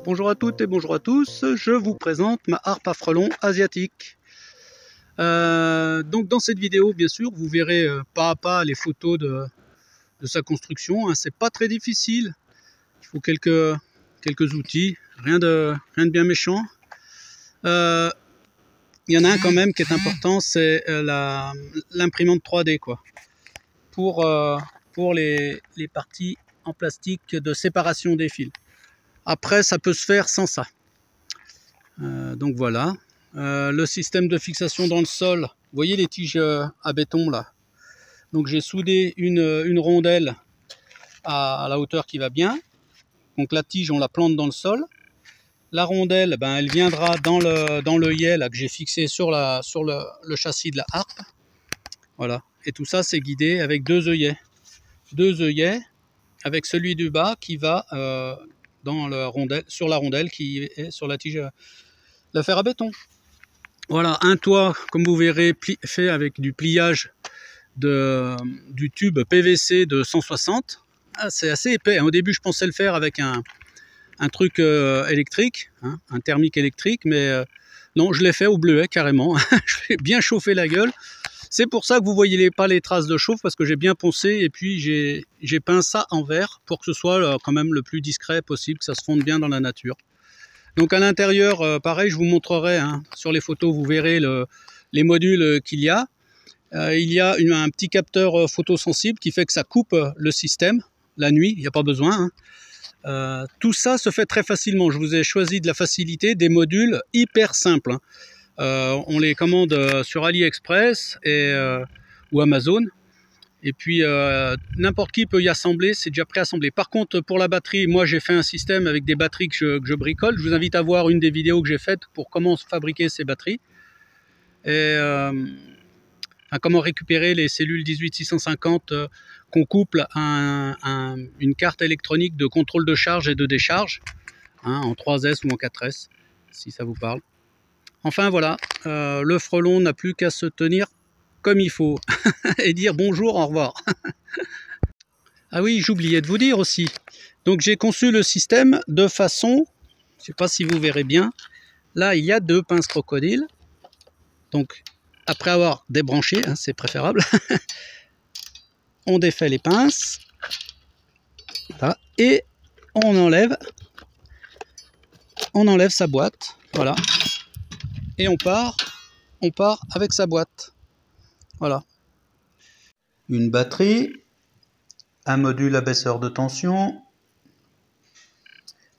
Bonjour à toutes et bonjour à tous, je vous présente ma harpe à frelons asiatique. Donc dans cette vidéo, bien sûr, vous verrez pas à pas les photos de sa construction. Hein. C'est pas très difficile, il faut quelques outils, rien de bien méchant. Il y en a un quand même qui est important, c'est l'imprimante 3D quoi, pour les parties en plastique de séparation des fils. Après, ça peut se faire sans ça. Donc voilà. Le système de fixation dans le sol. Vous voyez les tiges à béton là. Donc j'ai soudé une rondelle à la hauteur qui va bien. Donc la tige, on la plante dans le sol. La rondelle, ben, elle viendra dans l'œillet là que j'ai fixé sur le châssis de la harpe. Voilà. Et tout ça, c'est guidé avec deux œillets. Deux œillets avec celui du bas qui va sur la rondelle qui est sur la tige de fer à béton. Voilà, un toit, comme vous verrez, fait avec du pliage du tube PVC de 160. Ah, c'est assez épais. Au début, je pensais le faire avec un truc électrique, hein, un thermique électrique, mais non, je l'ai fait au bleuet carrément. Je l'ai bien chauffé la gueule. C'est pour ça que vous ne voyez pas les traces de chauffe, parce que j'ai bien poncé et puis j'ai peint ça en vert pour que ce soit quand même le plus discret possible, que ça se fonde bien dans la nature. Donc à l'intérieur, pareil, je vous montrerai, hein, sur les photos, vous verrez les modules qu'il y a. Il y a un petit capteur photosensible qui fait que ça coupe le système la nuit, il n'y a pas besoin. Hein. Tout ça se fait très facilement. Je vous ai choisi de la facilité, des modules hyper simples. Hein. On les commande sur AliExpress ou Amazon. Et puis n'importe qui peut y assembler, c'est déjà préassemblé. Par contre, pour la batterie, moi j'ai fait un système avec des batteries que je bricole. Je vous invite à voir une des vidéos que j'ai faites pour comment fabriquer ces batteries. Et comment récupérer les cellules 18650 qu'on couple à une carte électronique de contrôle de charge et de décharge, hein, en 3S ou en 4S, si ça vous parle. Enfin voilà, le frelon n'a plus qu'à se tenir comme il faut et dire bonjour, au revoir. Ah oui, j'oubliais de vous dire aussi. Donc j'ai conçu le système de façon, je ne sais pas si vous verrez bien, là il y a deux pinces crocodiles. Donc après avoir débranché, hein, c'est préférable, on défait les pinces, voilà, et on enlève sa boîte, voilà, et on part avec sa boîte. Voilà. Une batterie, un module abaisseur de tension.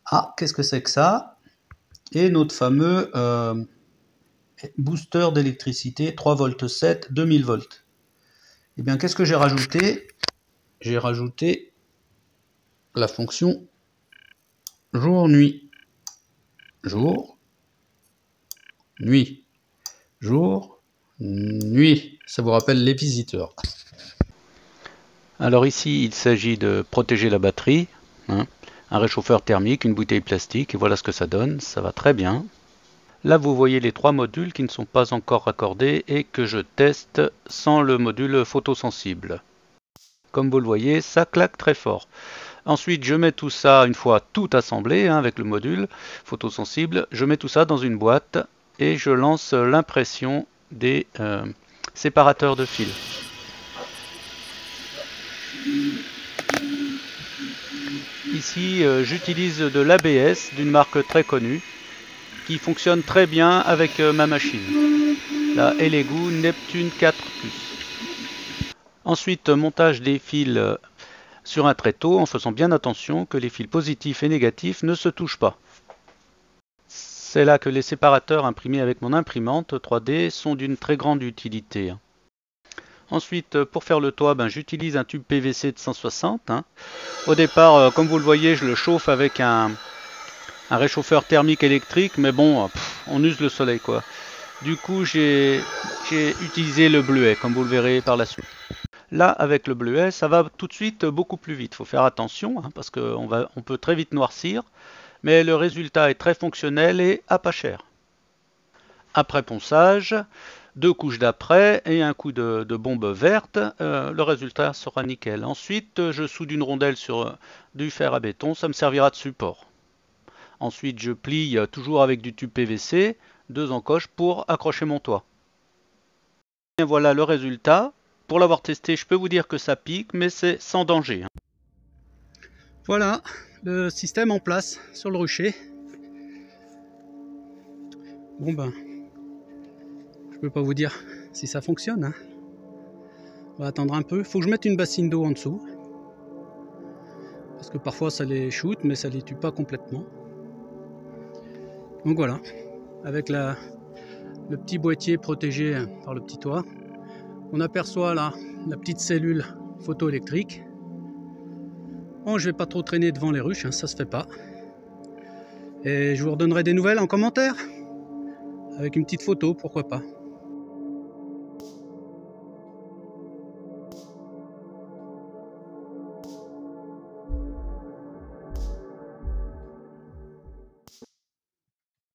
Ah, qu'est-ce que c'est que ça? Et notre fameux booster d'électricité 3,7 V 2000 volts. Eh bien, qu'est-ce que j'ai rajouté? J'ai rajouté la fonction jour-nuit. Jour, nuit. Jour, nuit. Ça vous rappelle les visiteurs. Alors ici, il s'agit de protéger la batterie, hein, un réchauffeur thermique, une bouteille plastique, et voilà ce que ça donne, ça va très bien. Là, vous voyez les trois modules qui ne sont pas encore raccordés et que je teste sans le module photosensible. Comme vous le voyez, ça claque très fort. Ensuite, je mets tout ça, une fois tout assemblé, hein, avec le module photosensible, je mets tout ça dans une boîte et je lance l'impression des séparateurs de fils. Ici, j'utilise de l'ABS d'une marque très connue qui fonctionne très bien avec ma machine, la Elegoo Neptune 4 Plus. Ensuite, montage des fils sur un tréteau en faisant bien attention que les fils positifs et négatifs ne se touchent pas. C'est là que les séparateurs imprimés avec mon imprimante 3D sont d'une très grande utilité. Ensuite, pour faire le toit, j'utilise un tube PVC de 160. Hein. Au départ, comme vous le voyez, je le chauffe avec un réchauffeur thermique électrique, mais bon, on use le soleil quoi. Du coup, j'ai utilisé le bleuet, comme vous le verrez par la suite. Là, avec le bleuet, ça va tout de suite beaucoup plus vite. Il faut faire attention, hein, parce qu'on peut très vite noircir, mais le résultat est très fonctionnel et à pas cher. Après ponçage, 2 couches d'après et un coup de bombe verte, le résultat sera nickel. Ensuite, je soude une rondelle sur du fer à béton, ça me servira de support. Ensuite, je plie toujours avec du tube PVC, 2 encoches pour accrocher mon toit. Et voilà le résultat. Pour l'avoir testé, je peux vous dire que ça pique, mais c'est sans danger. Voilà le système en place sur le rucher. Bon ben, je peux pas vous dire si ça fonctionne, hein. On va attendre un peu. Il faut que je mette une bassine d'eau en dessous. Parce que parfois ça les shoot, mais ça les tue pas complètement. Donc voilà, avec le petit boîtier protégé par le petit toit, on aperçoit là la petite cellule photoélectrique. Bon, je vais pas trop traîner devant les ruches, hein, ça se fait pas. Et je vous redonnerai des nouvelles en commentaire, avec une petite photo, pourquoi pas.